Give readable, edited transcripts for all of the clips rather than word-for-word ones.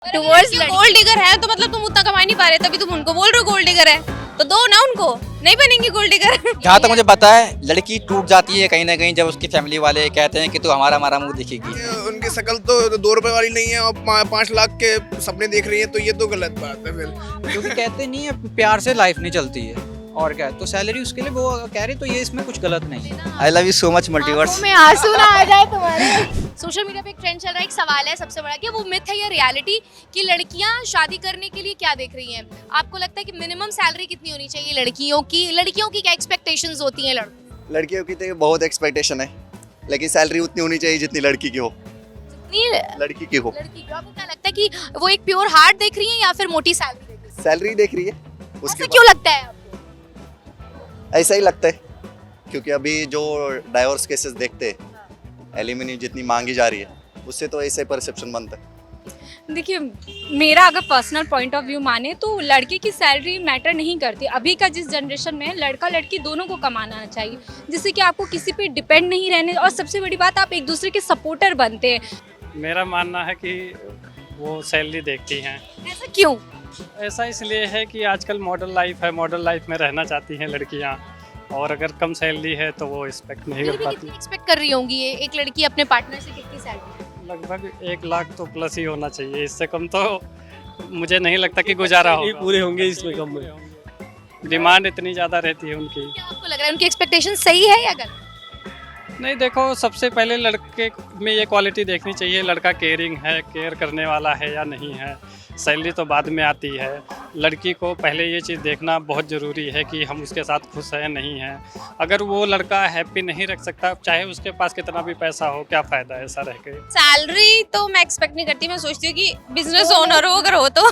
Towards gold digger है तो मतलब तुम उतना कमा नहीं पा रहे, तभी तुम उनको बोल रहे हो गोल्ड डिगर है, तो दो ना उनको, नहीं बनेंगी गोल्ड डिगर। जहाँ तक मुझे पता है लड़की टूट जाती है कहीं ना कहीं जब उसकी फैमिली वाले कहते हैं कि तू हमारा हमारा मुंह दिखेगी। उनकी शक्ल तो 2 रुपए वाली नहीं है और 5 लाख के सपने देख रही है, तो ये तो गलत बात है फिर। क्योंकि कहते नहीं है प्यार से लाइफ नहीं चलती है, और क्या है, तो सैलरी उसके लिए वो कह रही, तो ये इसमें कुछ गलत नहीं है। I love you so much multiverse. में आंसू ना आ जाए तुम्हारे। सोशल मीडिया पे एक ट्रेंड चल रहा है, एक सवाल है सबसे बड़ा कि वो मिथ है या रियलिटी कि लड़कियां शादी करने के लिए क्या देख रही हैं? आपको लगता है कि मिनिमम सैलरी कितनी होनी चाहिए लड़कियों की क्या एक्सपेक्टेशंस होती हैं? लड़कियों की तो बहुत एक्सपेक्टेशन है, लेकिन सैलरी उतनी होनी चाहिए जितनी लड़की की हो। लड़की की हो। लड़की को आपको क्या लगता है कि वो एक प्योर हार्ट देख रही है या फिर मोटी सैलरी देख रही है? सैलरी देख रही है उसके ऐसा क्यों लगता है आपको? ऐसा ही लगता है क्योंकि अभी जो डाइवोर्स केसेस देखते हैं, एलिमनी जितनी मांगी जा रही है उससे तो ऐसे परसेप्शन बनता है। देखिए, मेरा अगर पर्सनल पॉइंट ऑफ व्यू माने तो लड़के की सैलरी मैटर नहीं करती। अभी का जिस जनरेशन में लड़का लड़की दोनों को कमाना चाहिए, जिससे कि आपको किसी पे डिपेंड नहीं रहने, और सबसे बड़ी बात आप एक दूसरे के सपोर्टर बनते हैं। मेरा मानना है कि वो सैलरी देखती हैं। ऐसा क्यों? ऐसा इसलिए है कि आजकल मॉडर्न लाइफ है, मॉडर्न लाइफ में रहना चाहती हैं लड़कियां, और अगर कम सैलरी है तो वो एक्सपेक्ट नहीं कर पाती। कितनी एक्सपेक्ट कर रही होंगी ये एक लड़की अपने पार्टनर से? कितनी सैलरी? लगभग 1 लाख तो प्लस ही होना चाहिए, इससे कम तो मुझे नहीं लगता कि गुजारा होगा। पूरे होंगे इसमें कम में। डिमांड इतनी ज़्यादा रहती है उनकी। क्या आपको लग रहा है उनकी एक्सपेक्टेशन सही है या गलत? नहीं, देखो, सबसे पहले लड़के में ये क्वालिटी देखनी चाहिए, लड़का केयरिंग है, केयर करने वाला है या नहीं है। सैलरी तो बाद में आती है। लड़की को पहले ये चीज़ देखना बहुत ज़रूरी है कि हम उसके साथ खुश हैं नहीं हैं। अगर वो लड़का हैप्पी नहीं रख सकता, चाहे उसके पास कितना भी पैसा हो, क्या फ़ायदा है ऐसा रह के। सैलरी तो मैं एक्सपेक्ट नहीं करती, मैं सोचती हूँ कि बिजनेस ओनर हो अगर हो तो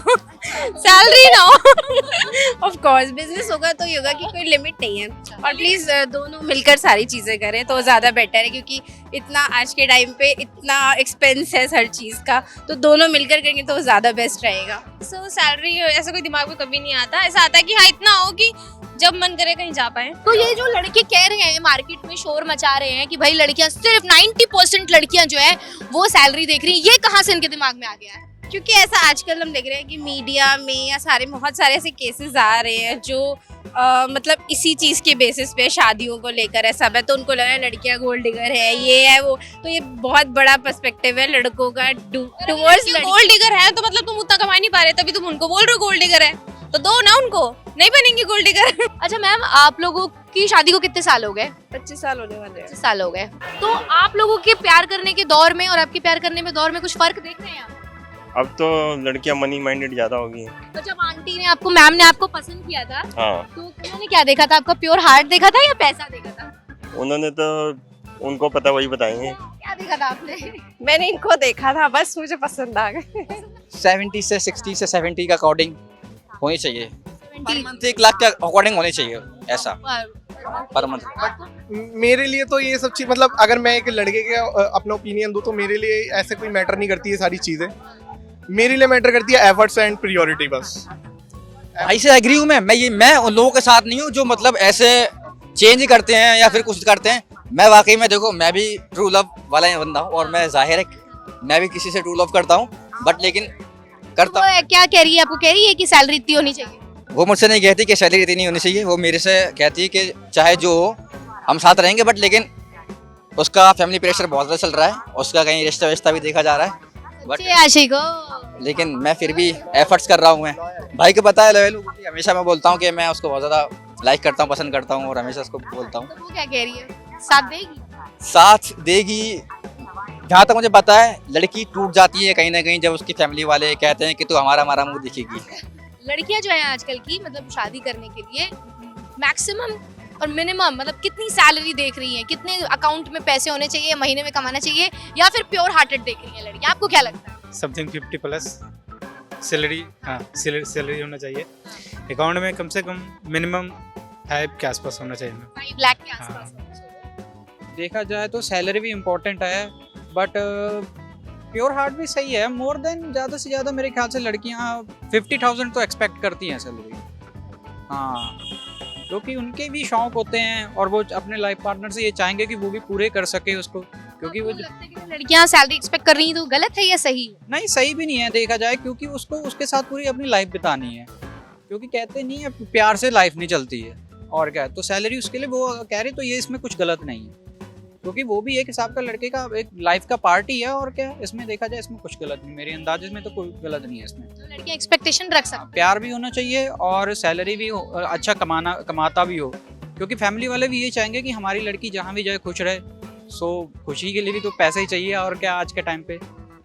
सैलरी ना हो। ऑफ कोर्स बिजनेस होगा तो योगा की कोई लिमिट नहीं है, और प्लीज दोनों मिलकर सारी चीजें करें तो ज्यादा बेटर है, क्योंकि इतना आज के टाइम पे इतना एक्सपेंस है हर चीज का, तो दोनों मिलकर करेंगे तो ज्यादा बेस्ट रहेगा। सो सैलरी ऐसा कोई दिमाग में कभी नहीं आता, ऐसा आता है कि हाँ इतना हो कि जब मन करे कहीं जा पाए। तो ये जो लड़के कह रहे हैं, मार्केट में शोर मचा रहे हैं कि भाई लड़कियां सिर्फ 90% लड़कियां जो है वो सैलरी देख रही हैं, ये कहाँ से इनके दिमाग में आ गया है? क्योंकि ऐसा आजकल हम देख रहे हैं कि मीडिया में या बहुत सारे ऐसे केसेस आ रहे हैं जो मतलब इसी चीज के बेसिस पे शादियों को लेकर है सब है, तो उनको लग रहा है लड़कियां गोल्ड डिगर है, ये है वो। तो ये बहुत बड़ा पर्सपेक्टिव है लड़कों का टुवर्ड्स गोल्ड डिगर है, तो मतलब तुम उतना कमा नहीं पा रहे, तभी तुम उनको बोल रहे हो गोल्ड डिगर है, तो दो ना उनको, नहीं बनेंगी गोल्ड डिगर। अच्छा मैम, आप लोगों की शादी को कितने साल हो गए? 25 साल होने वाले हैं। 25 साल हो गए। तो आप लोगों के प्यार करने के दौर में और आपके प्यार करने में दौर में कुछ फर्क देख रहे हैं आप? अब तो लड़कियां मनी माइंडेड ज्यादा हो गई हैं। तो जब आंटी ने आपको, मैम ने आपको पसंद किया था, हाँ, तो उन्होंने क्या देखा था? आपका प्योर हार्ट देखा था या पैसा देखा था? उन्होंने तो उनको पता वही बताएंगे। क्या देखा था आपने? मैंने इनको देखा था, बस मुझे पसंद आ गए। 70 से 60 से 70 का अकॉर्डिंग होनी चाहिए, पर मंथ 1 लाख के अकॉर्डिंग होनी चाहिए ऐसा पर मंथ। मेरे लिए तो ये सब चीज, मतलब अगर मैं एक लड़के के अपना ओपिनियन दूं तो मेरे लिए ऐसे कोई मैटर नहीं करती है सारी चीजें। मेरे लिए मैटर करती है एफर्ट्स एंड प्रायोरिटी बस। भाई से एग्री हूँ मैं उन लोगों के साथ नहीं हूँ जो मतलब ऐसे चेंज करते हैं या फिर कुछ करते हैं। मैं वाकई में, देखो, मैं भी ट्रू लव वाला ही बंदा हूँ, और मैं जाहिर है मैं भी किसी से ट्रू लव करता हूँ, बट लेकिन करता हूँ। क्या कह रही है? आपको कह रही है कि सैलरी इतनी होनी चाहिए? वो मुझसे नहीं कहती कि सैलरी इतनी होनी चाहिए, वो मेरे से कहती है कि चाहे जो हो हम साथ रहेंगे, बट लेकिन उसका फैमिली प्रेशर बहुत ज़्यादा चल रहा है, उसका कहीं रिश्ता विश्ता भी देखा जा रहा है, बट आशिक हो। लेकिन मैं फिर भी एफर्ट्स कर रहा हूँ। मैं भाई को पता है लेवल, हमेशा मैं बोलता हूँ कि मैं उसको बहुत ज़्यादा लाइक करता हूँ, पसंद करता हूँ, और हमेशा उसको बोलता हूँ। तो वो क्या कह रही है? साथ देगी? साथ देगी। जहाँ तक मुझे पता है लड़की टूट जाती है कहीं ना कहीं जब उसकी फैमिली वाले कहते हैं कि तू हमारा हमारा मुंह दिखेगी। लड़कियां जो है आजकल की, मतलब शादी करने के लिए मैक्सिमम और मिनिमम मतलब कितनी सैलरी देख रही हैं, कितने अकाउंट में पैसे होने चाहिए, महीने में कमाना चाहिए, या फिर प्योर हार्टेड देख रही हैं लड़कियां? आपको क्या लगता है? समथिंग 50 प्लस सैलरी, हाँ सैलरी होना चाहिए। अकाउंट में कम से कम मिनिमम 5 के आसपास होना चाहिए। 5 लाख के आसपास। देखा जाए तो सैलरी भी इम्पोर्टेंट है, बट प्योर हार्ट भी सही है। मोर देन ज़्यादा से ज़्यादा मेरे ख्याल से लड़कियाँ 50,000 तो एक्सपेक्ट करती हैं सैलरी। हाँ, क्योंकि उनके भी शौक होते हैं, और वो अपने लाइफ पार्टनर से ये चाहेंगे कि वो भी पूरे कर सके उसको, क्योंकि वो लड़कियां सैलरी एक्सपेक्ट कर रही हैं तो गलत है या सही है? नहीं सही भी नहीं है देखा जाए, क्योंकि उसको उसके साथ पूरी अपनी लाइफ बितानी है, क्योंकि कहते नहीं है प्यार से लाइफ नहीं चलती है, और क्या है, तो सैलरी उसके लिए वो कह रही, तो ये इसमें कुछ गलत नहीं है, क्योंकि वो भी एक हिसाब का लड़के का एक लाइफ का पार्ट ही है, और क्या है, इसमें देखा जाए इसमें कुछ गलत नहीं, मेरे अंदाजे में तो कोई गलत नहीं है इसमें। तो लड़कियां एक्सपेक्टेशन रख सकती प्यार भी होना चाहिए और सैलरी भी हो, अच्छा कमाता भी हो, क्योंकि फैमिली वाले भी ये चाहेंगे कि हमारी लड़की जहाँ भी जाए खुश रहे, सो खुशी के लिए भी तो पैसा ही चाहिए, और क्या आज के टाइम पे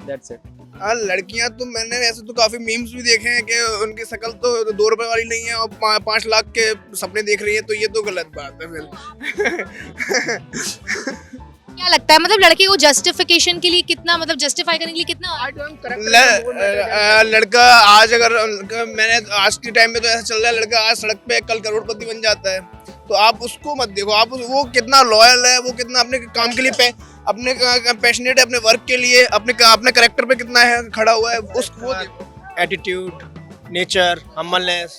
दैट्स इट। हाँ, लड़कियां तो मैंने ऐसे तो काफी मीम्स भी देखे हैं कि उनकी शक्ल तो 2 रुपए वाली नहीं है और 5 लाख के सपने देख रही है, तो ये तो गलत बात है फिर। क्या लगता है मतलब लड़के को जस्टिफिकेशन के लिए कितना, मतलब जस्टिफाई करने के लिए कितना लड़का आज अगर मैंने आज के टाइम में तो ऐसा चल रहा है, लड़का आज सड़क पे कल करोड़पति बन जाता है, तो आप उसको मत देखो, आप वो कितना लॉयल है, वो कितना अपने काम के लिए अपने पैशनेट है, अपने वर्क के लिए, अपने करेक्टर पे कितना है खड़ा हुआ है, उसको एटीट्यूड, नेचर, हम्बलनेस,